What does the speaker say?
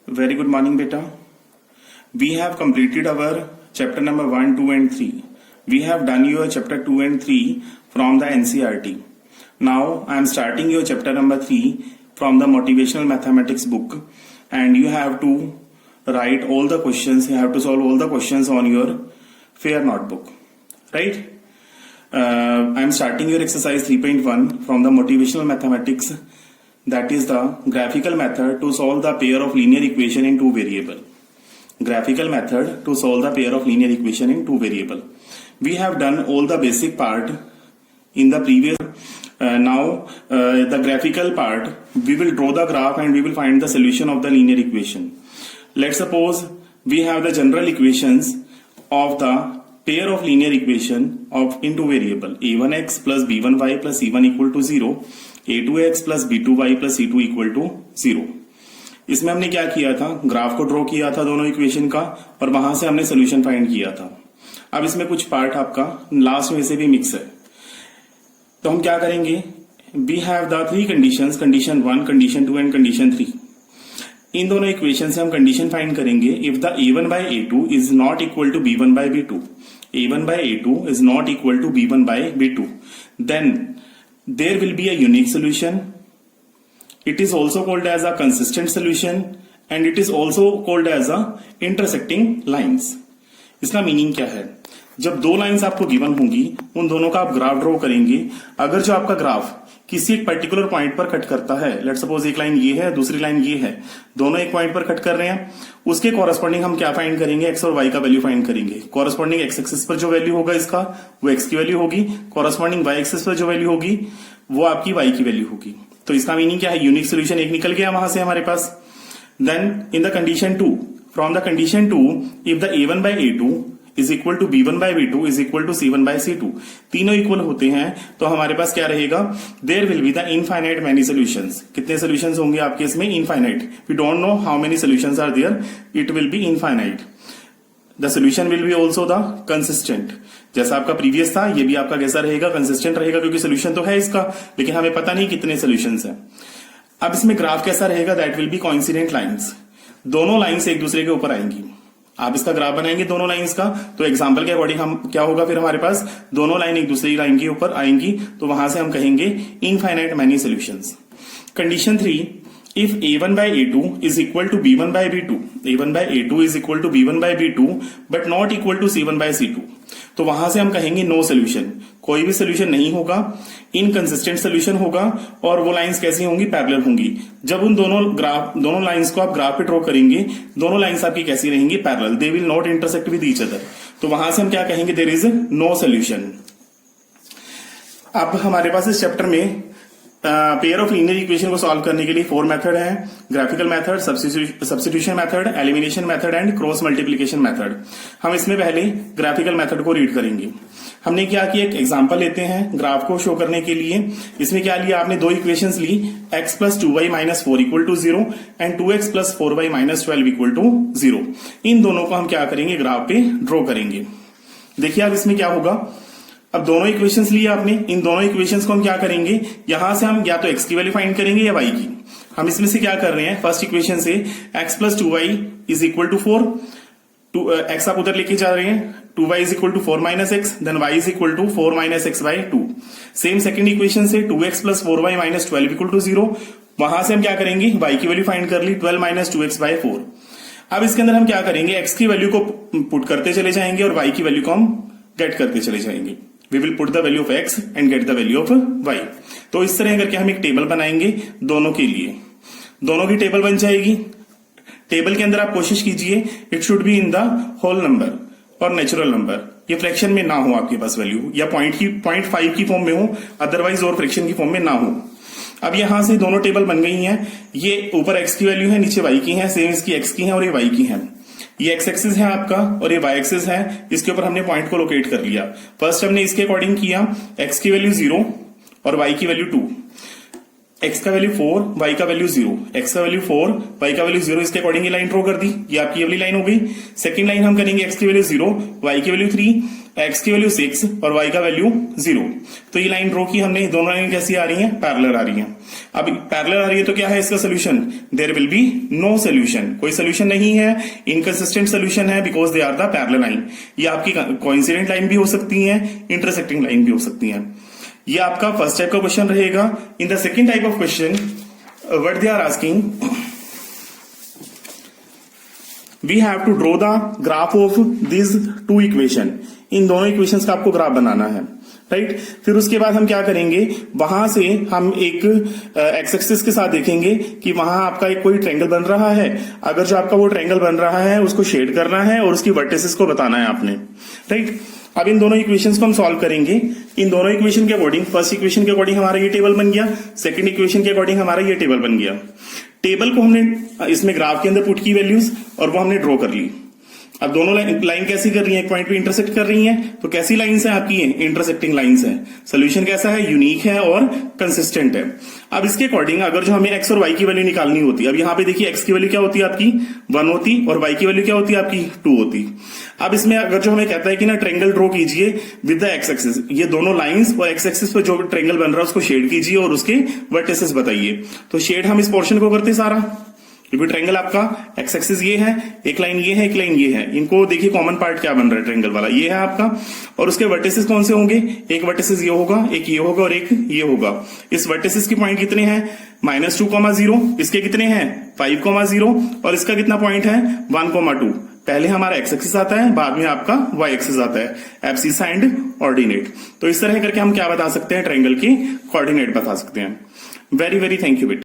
Very good morning, beta. We have completed our chapter number 1, 2 and 3. We have done your chapter 2 and 3 from the NCERT. Now I am starting your chapter number 3 from the motivational mathematics book, and you have to write all the questions, you have to solve all the questions on your fair notebook, right? I am starting your exercise 3.1 from the motivational mathematics, that is the graphical method to solve the pair of linear equation in two variable. Graphical method to solve the pair of linear equation in two variable. We have done all the basic part in the previous. Now the graphical part, we will draw the graph and we will find the solution of the linear equation. Let's suppose we have the general equations of the pair of linear equation of into variable a1x plus b1y plus c1 equal to 0, a2x plus b2y plus c2 equal to 0. इसमें हमने क्या किया था, graph को draw किया था दोनों equation का, और वहां से हमने सोल्यूशन फाइंड किया था. अब इसमें कुछ पार्ट आपका लास्ट में से भी मिक्स है, तो हम क्या करेंगे, we have the three conditions, condition 1, condition 2 and condition 3. इन दोनों इक्वेशन से हम कंडीशन फाइंड करेंगे. If the a1 by a2 is not equal to b1 by b2, a1 by a2 is not equal to b1 by b2, then there will be a unique solution. It is also called as a consistent solution and it is also called as a intersecting lines. इसका meaning क्या है, जब दो lines आपको given होंगी उन दोनों का आप ग्राफ ड्रॉ करेंगे. अगर जो आपका ग्राफ किसी एक पर्टिकुलर पॉइंट पर कट करता है, लेट्स सपोज एक लाइन ये है दूसरी लाइन ये है, दोनों एक पॉइंट पर कट कर रहे हैं, उसके कॉरेस्पॉन्डिंग हम क्या फाइंड करेंगे, एक्स और वाई का वैल्यू फाइंड करेंगे. कॉरेस्पॉन्डिंग एक्स एक्सिस पर जो वैल्यू होगा इसका वो एक्स की वैल्यू होगी, कॉरेस्पॉन्डिंग वाई एक्सिस पर जो वैल्यू होगी वो आपकी वाई की वैल्यू होगी. तो इसका मीनिंग क्या है, यूनिक सोल्यूशन एक निकल गया वहां से हमारे पास. Then in the condition 2, from the condition 2, if the a1 by a2 is equal to b1 by b2 is equal to c1 by c2, तीनों इक्वल होते हैं, तो हमारे पास क्या रहेगा, there will be the infinite many solutions. कितने solutions होंगे आपके इसमें, infinite. We don't know how many solutions are there, it will be infinite. The solution will be also the consistent. जैसा आपका प्रीवियस था, ये भी आपका कैसा रहेगा, कंसिस्टेंट रहेगा, क्योंकि सोल्यूशन तो है इसका, लेकिन हमें पता नहीं कितने सोल्यूशंस हैं. अब इसमें ग्राफ कैसा रहेगा, that will be coincident lines. दोनों लाइंस एक दूसरे के ऊपर आएंगी. आप इसका ग्राफ बनाएंगे दोनों लाइंस का, तो एग्जांपल के अकॉर्डिंग हम क्या होगा, फिर हमारे पास दोनों लाइन एक दूसरी लाइन के ऊपर आएंगी, तो वहां से हम कहेंगे infinite many solutions. Condition 3, if a1 by a2 is equal to b1 by b2, a1 by a2 is equal to b1 by b2 but not equal to c1 by c2, तो वहां से हम कहेंगे नो सोल्यूशन, कोई भी solution नहीं होगा, inconsistent solution होगा. और वो लाइंस कैसी होंगी, पैरेलल होंगी. जब उन दोनों लाइंस को आप ग्राफ पे ड्रॉ करेंगे, दोनों लाइंस आपकी कैसी रहेंगी, parallel, they will not intersect with each other. तो वहां से हम क्या कहेंगे, देयर इज नो सोल्यूशन. अब हमारे पास इस चैप्टर में पेयर ऑफ लीनियर इक्वेशन को सॉल्व करने के लिए 4 मेथड है, graphical method, substitution method, elimination method and cross multiplication method. हम इसमें पहले ग्राफिकल मेथड को रीड करेंगे. हमने क्या किया, एक एग्जांपल लेते हैं ग्राफ को शो करने के लिए. इसमें क्या लिया आपने, दो इक्वेशंस ली, x plus 2y minus 4 equal to 0 and 2x plus 4y minus 12 equal to 0. इन दोनों को हम क्या करेंगे, ग्राफ पे ड्रॉ करेंगे. देखिए अब इसमें क्या होगा, अब दोनों इक्वेशंस लिए आपने, इन दोनों इक्वेशंस को हम क्या करेंगे, यहां से हम या तो x की वैल्यू फाइंड करेंगे या y की. हम इसमें से क्या कर रहे हैं, फर्स्ट इक्वेशन से x plus 2y is equal to 4, x आप उधर लेके जा रहे हैं, 2y is equal to 4 minus X, then y is equal to 4 minus X by 2. Same second equation से 2x plus 4y minus 12 equal to 0, वहां से हम क्या करेंगे, y की वैल्यू फाइंड कर ली, 12 माइनस 2x बाई 4. अब इसके अंदर हम क्या करेंगे, x की वैल्यू को पुट करते चले जाएंगे और y की वैल्यू को हम गेट करते चले जाएंगे. We will put the value of x and get the value of y. तो इस तरह करके हम एक टेबल बनाएंगे दोनों के लिए. दोनों की टेबल बन जाएगी. टेबल के अंदर आप कोशिश कीजिए it should be in the whole number और नेचुरल नंबर. ये फ्रैक्शन में ना हो आपके पास वैल्यू, या 0.5 की फॉर्म में हो, अदरवाइज और फ्रैक्शन की फॉर्म में ना हो. अब यहां से दोनों टेबल बन गई हैं. ये ऊपर x की वैल्यू है, नीचे y की है, सेम इसकी x की है और ये y की है. ये एक्स एक्सिस है आपका और ये वाई एक्सिस है, इसके ऊपर हमने पॉइंट को लोकेट कर लिया. फर्स्ट हमने इसके अकॉर्डिंग किया, एक्स की वैल्यू 0 और वाई की वैल्यू 2, एक्स का वैल्यू 4, वाई का वैल्यू 0, एक्स का वैल्यू 4, वाई का वैल्यू 0, इसके अकॉर्डिंग ये लाइन ड्रॉ कर दी. ये आपकी अगली लाइन हो गई. सेकंड लाइन हम करेंगे, एक्स की वैल्यू 0, वाई की वैल्यू 3, x की वैल्यू 6 और y का वैल्यू 0। तो ये लाइन ड्रॉ की हमने, दोनों लाइन कैसी आ रही हैं, पैरेलल आ रही हैं। अब पैरेलल आ रही है तो क्या है इसका solution, there will be no solution, कोई सोल्यूशन नहीं है, इनकंसिस्टेंट सोल्यूशन है because they are the parallel line. ये आपकी कोइंसिडेंट लाइन भी हो सकती है, इंटरसेक्टिंग लाइन भी हो सकती है। ये आपका फर्स्ट टाइप का क्वेश्चन रहेगा। In the second type of question what they are asking, we have to draw the graph of these two equation। इन दोनों इक्वेशंस का आपको ग्राफ बनाना है, राइट। फिर उसके बाद हम क्या करेंगे, वहां से हम एक एक्स एक्सिस के साथ देखेंगे कि वहां आपका एक कोई ट्रायंगल बन रहा है। अगर जो आपका वो ट्रायंगल बन रहा है उसको शेड करना है और उसकी वर्टिसेस को बताना है आपने, राइट। अब इन दोनों इक्वेशंस को हम सॉल्व करेंगे। इन दोनों इक्वेशन के अकॉर्डिंग, फर्स्ट इक्वेशन के अकॉर्डिंग हमारा ये टेबल बन गया, सेकंड इक्वेशन के अकॉर्डिंग हमारा ये टेबल बन गया। टेबल को हमने इसमें ग्राफ के अंदर पुट की वैल्यूज और वो हमने ड्रॉ कर ली। अब दोनों लाइन कैसी कर रही है, एक पॉइंट पे इंटरसेक्ट कर रही हैं, तो कैसी लाइंस है आपकी, इंटरसेक्टिंग लाइंस है। सोल्यूशन कैसा है, यूनिक है और कंसिस्टेंट है। अब इसके अकॉर्डिंग अगर जो हमें एक्स और वाई की वैल्यू निकालनी होती, अब यहाँ पे देखिए एक्स की वैल्यू क्या होती है आपकी 1 होती और वाई की वैल्यू क्या होती है आपकी 2 होती। अब इसमें अगर जो हमें कहता है कि ना ट्रायंगल ड्रॉ कीजिए विद द एक्स एक्सिस, ये दोनों लाइंस और एक्स एक्सिस पे जो ट्रायंगल बन रहा है उसको शेड कीजिए और उसके वर्टिसेस बताइए। तो शेड हम इस पोर्शन को करते सारा, क्योंकि ट्रायंगल आपका एक्स एक्सिस ये है, एक लाइन ये है, एक लाइन ये है। इनको देखिए कॉमन पार्ट क्या बन रहा है, ट्रायंगल वाला ये है आपका। और उसके वर्टिसेस कौन से होंगे, एक वर्टिसेस ये होगा, एक ये होगा और एक ये होगा। इस वर्टिसेस की पॉइंट कितने हैं, -2,0, इसके कितने हैं 5,0 और इसका कितना पॉइंट है 1,2। पहले हमारा एक्स एक्सिस आता है, बाद में आपका वाई एक्सिस आता है, एब्सिसा एंड ऑर्डिनेट। तो इस तरह करके हम क्या बता सकते हैं, ट्रायंगल के कोऑर्डिनेट बता सकते हैं। वेरी वेरी थैंक यू बेटा।